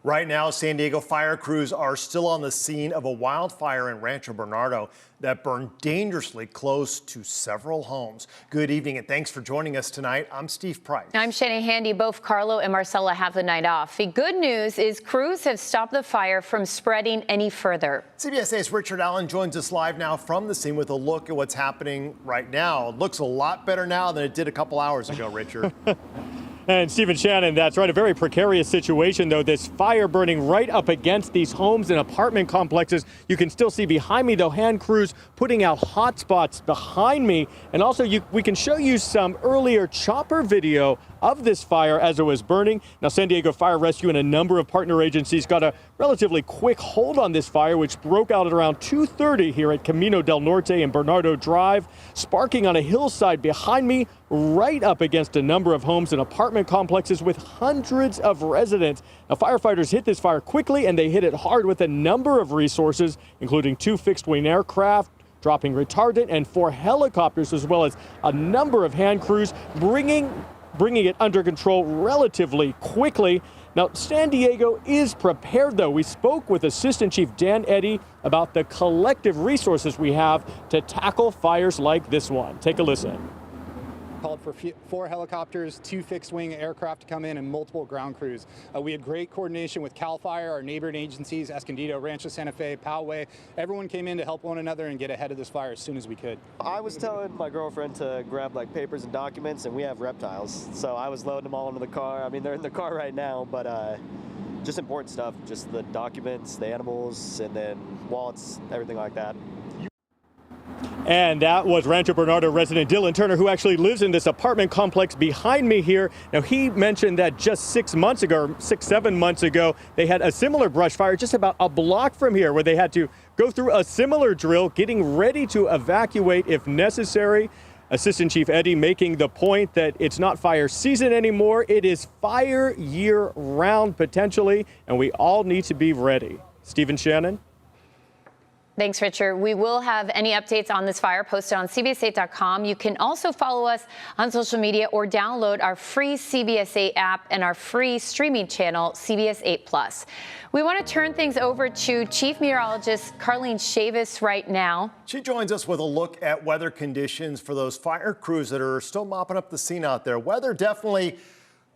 Right now, San Diego fire crews are still on the scene of a wildfire in Rancho Bernardo that burned dangerously close to several homes. Good evening and thanks for joining us tonight. I'm Steve Price. I'm Shannon Handy. Both Carlo and Marcella have the night off. The good news is crews have stopped the fire from spreading any further. CBS8's Richard Allen joins us live now from the scene with a look at what's happening right now. It looks a lot better now than it did a couple hours ago, Richard. And Stephen Shannon, that's right. A very precarious situation, though. This fire burning right up against these homes and apartment complexes. You can still see behind me, though, hand crews putting out hot spots behind me. And also, we can show you some earlier chopper video of this fire as it was burning. Now, San Diego Fire Rescue and a number of partner agencies got a relatively quick hold on this fire, which broke out at around 2:30 here at Camino del Norte and Bernardo Drive, sparking on a hillside behind me, right up against a number of homes and apartment complexes with hundreds of residents. Now, firefighters hit this fire quickly, and they hit it hard with a number of resources, including 2 fixed-wing aircraft, dropping retardant, and 4 helicopters, as well as a number of hand crews, bringing it under control relatively quickly. Now, San Diego is prepared, though. We spoke with Assistant Chief Dan Eddy about the collective resources we have to tackle fires like this one. Take a listen. Called for 4 helicopters, 2 fixed-wing aircraft to come in, and multiple ground crews. We had great coordination with CAL FIRE, our neighboring agencies, Escondido, Rancho Santa Fe, Poway. Everyone came in to help one another and get ahead of this fire as soon as we could. I was telling my girlfriend to grab like papers and documents, and we have reptiles, so I was loading them all into the car. I mean, they're in the car right now, but just important stuff, just the documents, the animals, and then wallets, everything like that. And that was Rancho Bernardo resident Dylan Turner, who actually lives in this apartment complex behind me here. Now, he mentioned that just 6 months ago, or 7 months ago, they had a similar brush fire just about a block from here, where they had to go through a similar drill, getting ready to evacuate if necessary. Assistant Chief Eddy making the point that it's not fire season anymore. It is fire year round, potentially, and we all need to be ready. Stephen Shannon. Thanks, Richard. We will have any updates on this fire posted on CBS8.com. You can also follow us on social media or download our free CBS8 app and our free streaming channel, CBS8 Plus. We want to turn things over to Chief Meteorologist Carlene Chavis right now. She joins us with a look at weather conditions for those fire crews that are still mopping up the scene out there. Weather definitely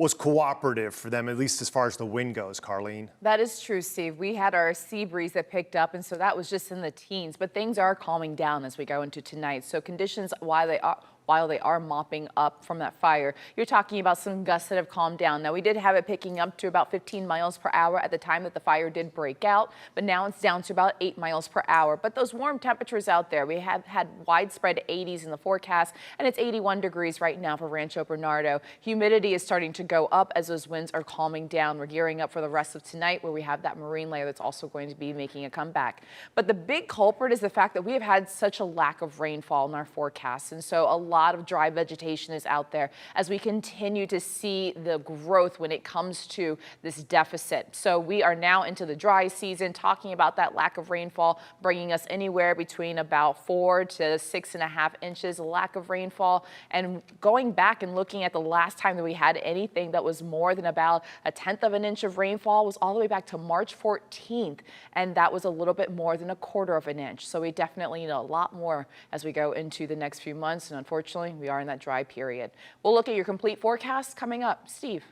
was cooperative for them, at least as far as the wind goes, Carlene. That is true, Steve. We had our sea breeze that picked up, and so that was just in the teens. But things are calming down as we go into tonight. So conditions, while they are mopping up from that fire, you're talking about some gusts that have calmed down. Now, we did have it picking up to about 15 miles per hour at the time that the fire did break out, but now it's down to about 8 miles per hour. But those warm temperatures out there, we have had widespread 80s in the forecast, and it's 81 degrees right now for Rancho Bernardo. Humidity is starting to go up as those winds are calming down. We're gearing up for the rest of tonight, where we have that marine layer that's also going to be making a comeback. But the big culprit is the fact that we have had such a lack of rainfall in our forecast, and so a lot of dry vegetation is out there as we continue to see the growth when it comes to this deficit. So we are now into the dry season, talking about that lack of rainfall bringing us anywhere between about 4 to 6.5 inches lack of rainfall. And going back and looking at the last time that we had anything that was more than about 1/10 of an inch of rainfall was all the way back to March 14th, and that was a little bit more than 1/4 of an inch. So we definitely need a lot more as we go into the next few months, and unfortunately we are in that dry period. We'll look at your complete forecast coming up. Steve.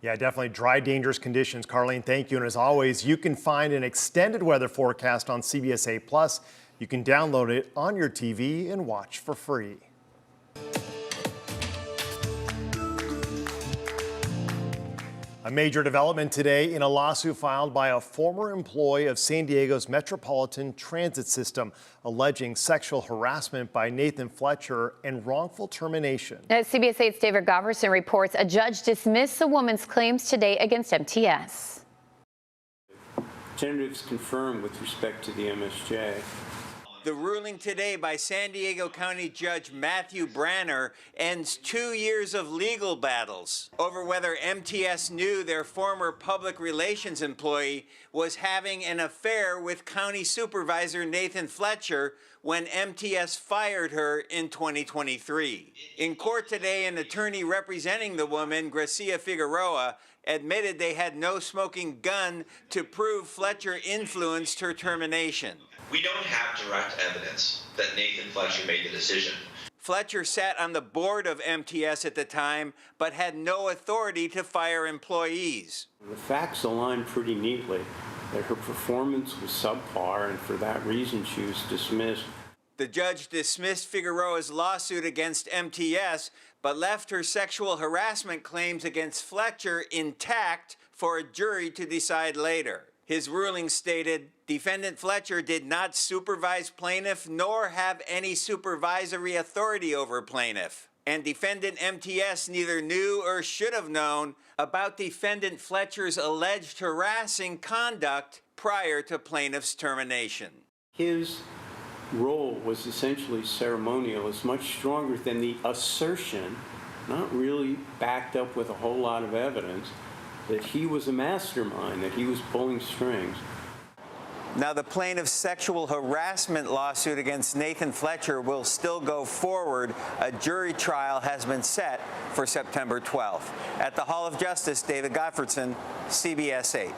Yeah, definitely dry, dangerous conditions. Carlene, thank you. And as always, you can find an extended weather forecast on CBS8 Plus. You can download it on your TV and watch for free. A major development today in a lawsuit filed by a former employee of San Diego's Metropolitan Transit System, alleging sexual harassment by Nathan Fletcher and wrongful termination. As CBS 8's David Goverson reports, a judge dismissed the woman's claims today against MTS. Tentative is confirmed with respect to the MSJ. The ruling today by San Diego County Judge Matthew Branner ends 2 years of legal battles over whether MTS knew their former public relations employee was having an affair with County Supervisor Nathan Fletcher when MTS fired her in 2023. In court today, an attorney representing the woman, Gracia Figueroa, admitted they had no smoking gun to prove Fletcher influenced her termination. We don't have direct evidence that Nathan Fletcher made the decision. Fletcher sat on the board of MTS at the time, but had no authority to fire employees. The facts align pretty neatly that her performance was subpar, and for that reason she was dismissed. The judge dismissed Figueroa's lawsuit against MTS, but left her sexual harassment claims against Fletcher intact for a jury to decide later. His ruling stated, defendant Fletcher did not supervise plaintiff nor have any supervisory authority over plaintiff. And defendant MTS neither knew or should have known about defendant Fletcher's alleged harassing conduct prior to plaintiff's termination. His role was essentially ceremonial. It's much stronger than the assertion, not really backed up with a whole lot of evidence, that he was a mastermind, that he was pulling strings. Now, the plaintiff's sexual harassment lawsuit against Nathan Fletcher will still go forward. A jury trial has been set for September 12th. At the Hall of Justice, David Gottfredson, CBS 8.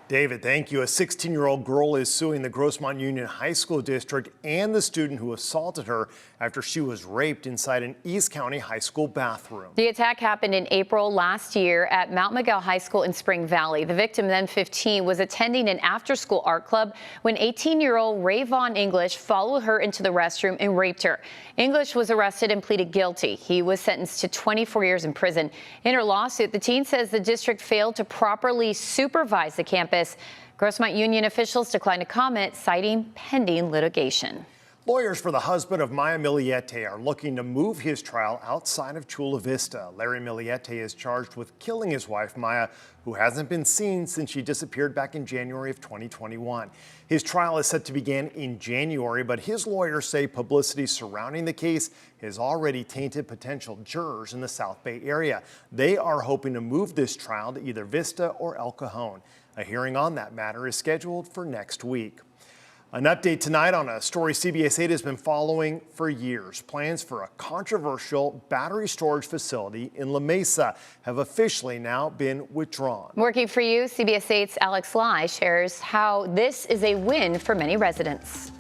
David, thank you. A 16-year-old girl is suing the Grossmont Union High School District and the student who assaulted her after she was raped inside an East County high school bathroom. The attack happened in April last year at Mount Miguel High School in Spring Valley. The victim, then 15, was attending an after-school art club when 18-year-old Rayvon English followed her into the restroom and raped her. English was arrested and pleaded guilty. He was sentenced to 24 years in prison. In her lawsuit, the teen says the district failed to properly supervise the campus. Grossmont Union officials declined to comment, citing pending litigation. Lawyers for the husband of Maya Millettee are looking to move his trial outside of Chula Vista. Larry Millettee is charged with killing his wife, Maya, who hasn't been seen since she disappeared back in January of 2021. His trial is set to begin in January, but his lawyers say publicity surrounding the case has already tainted potential jurors in the South Bay area. They are hoping to move this trial to either Vista or El Cajon. A hearing on that matter is scheduled for next week. An update tonight on a story CBS 8 has been following for years. Plans for a controversial battery storage facility in La Mesa have officially now been withdrawn. Working for you, CBS 8's Alex Lai shares how this is a win for many residents.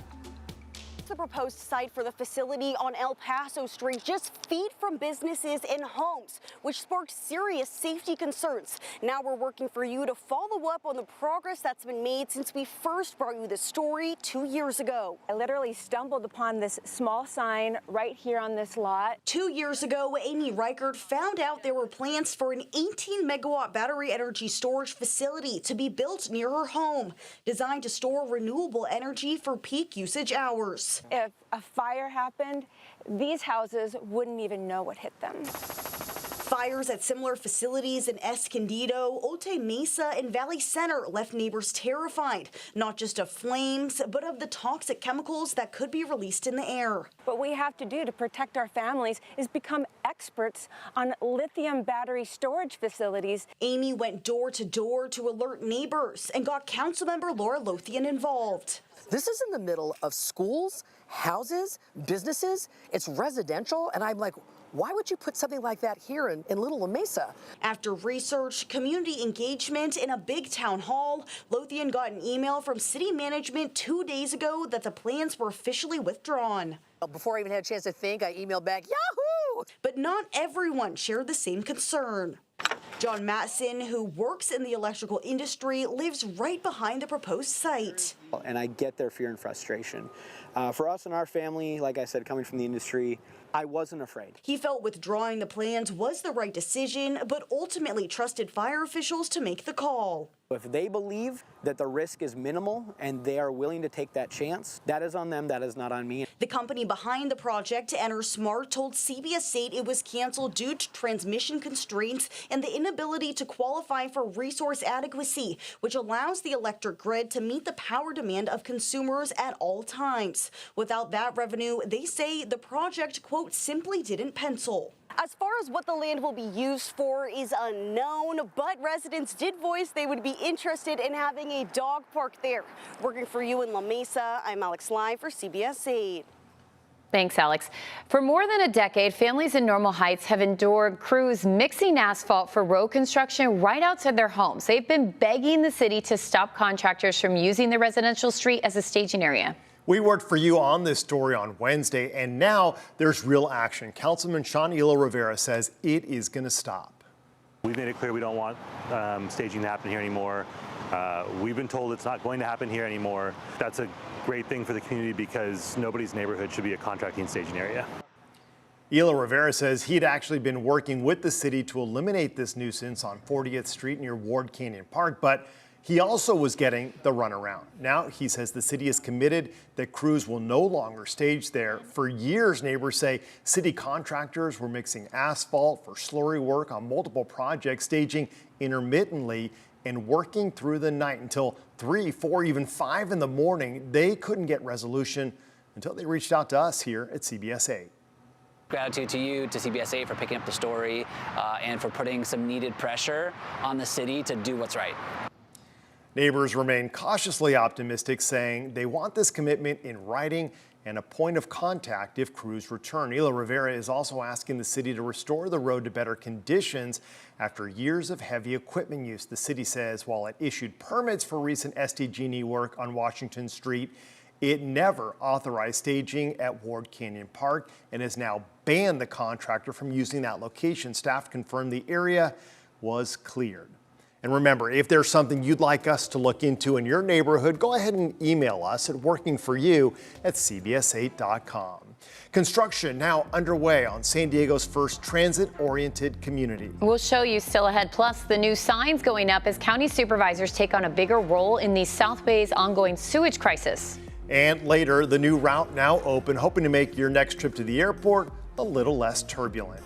The proposed site for the facility on El Paso Street just feet from businesses and homes, which sparked serious safety concerns. Now we're working for you to follow up on the progress that's been made since we first brought you this story 2 years ago. I literally stumbled upon this small sign right here on this lot. 2 years ago, Amy Reichert found out there were plans for an 18-megawatt battery energy storage facility to be built near her home, designed to store renewable energy for peak usage hours. If a fire happened, these houses wouldn't even know what hit them. Fires at similar facilities in Escondido, Otay Mesa, and Valley Center left neighbors terrified, not just of flames, but of the toxic chemicals that could be released in the air. What we have to do to protect our families is become experts on lithium battery storage facilities. Amy went door to door to alert neighbors and got Councilmember Laura Lothian involved. This is in the middle of schools, houses, businesses. It's residential, and I'm like, why would you put something like that here in Little La Mesa? After research, community engagement, in a big town hall, Lothian got an email from city management 2 days ago that the plans were officially withdrawn. Before I even had a chance to think, I emailed back, Yahoo! But not everyone shared the same concern. John Matson, who works in the electrical industry, lives right behind the proposed site. And I get their fear and frustration. For us and our family, like I said, coming from the industry, I wasn't afraid. He felt withdrawing the plans was the right decision, but ultimately trusted fire officials to make the call. If they believe that the risk is minimal and they are willing to take that chance, that is on them, that is not on me. The company behind the project, EnerSmart, told CBS 8 it was canceled due to transmission constraints and the inability to qualify for resource adequacy, which allows the electric grid to meet the power demand of consumers at all times. Without that revenue, they say the project, quote, simply didn't pencil. As far as what the land will be used for is unknown, but residents did voice they would be interested in having a dog park there. Working for you in La Mesa, I'm Alex Lai for CBS 8. Thanks, Alex. For more than a decade, families in Normal Heights have endured crews mixing asphalt for road construction right outside their homes. They've been begging the city to stop contractors from using the residential street as a staging area. We worked for you on this story on Wednesday, and now there's real action. Councilman Sean Rivera says it is going to stop. We've made it clear we don't want staging to happen here anymore. We've been told it's not going to happen here anymore. That's a great thing for the community because nobody's neighborhood should be a contracting staging area. Ela Rivera says he'd actually been working with the city to eliminate this nuisance on 40th Street near Ward Canyon Park, but he also was getting the runaround. Now he says the city is committed that crews will no longer stage there. For years, neighbors say city contractors were mixing asphalt for slurry work on multiple projects, staging intermittently and working through the night until 3, 4, even 5 in the morning. They couldn't get resolution until they reached out to us here at CBS 8. Gratitude to you, to CBS 8 for picking up the story and for putting some needed pressure on the city to do what's right. Neighbors remain cautiously optimistic, saying they want this commitment in writing and a point of contact if crews return. Ela Rivera is also asking the city to restore the road to better conditions after years of heavy equipment use. The city says while it issued permits for recent SDG&E work on Washington Street, it never authorized staging at Ward Canyon Park and has now banned the contractor from using that location. Staff confirmed the area was cleared. And remember, if there's something you'd like us to look into in your neighborhood, go ahead and email us at workingforyou@cbs8.com. Construction now underway on San Diego's first transit-oriented community. We'll show you still ahead, plus the new signs going up as county supervisors take on a bigger role in the South Bay's ongoing sewage crisis. And later, the new route now open, hoping to make your next trip to the airport a little less turbulent.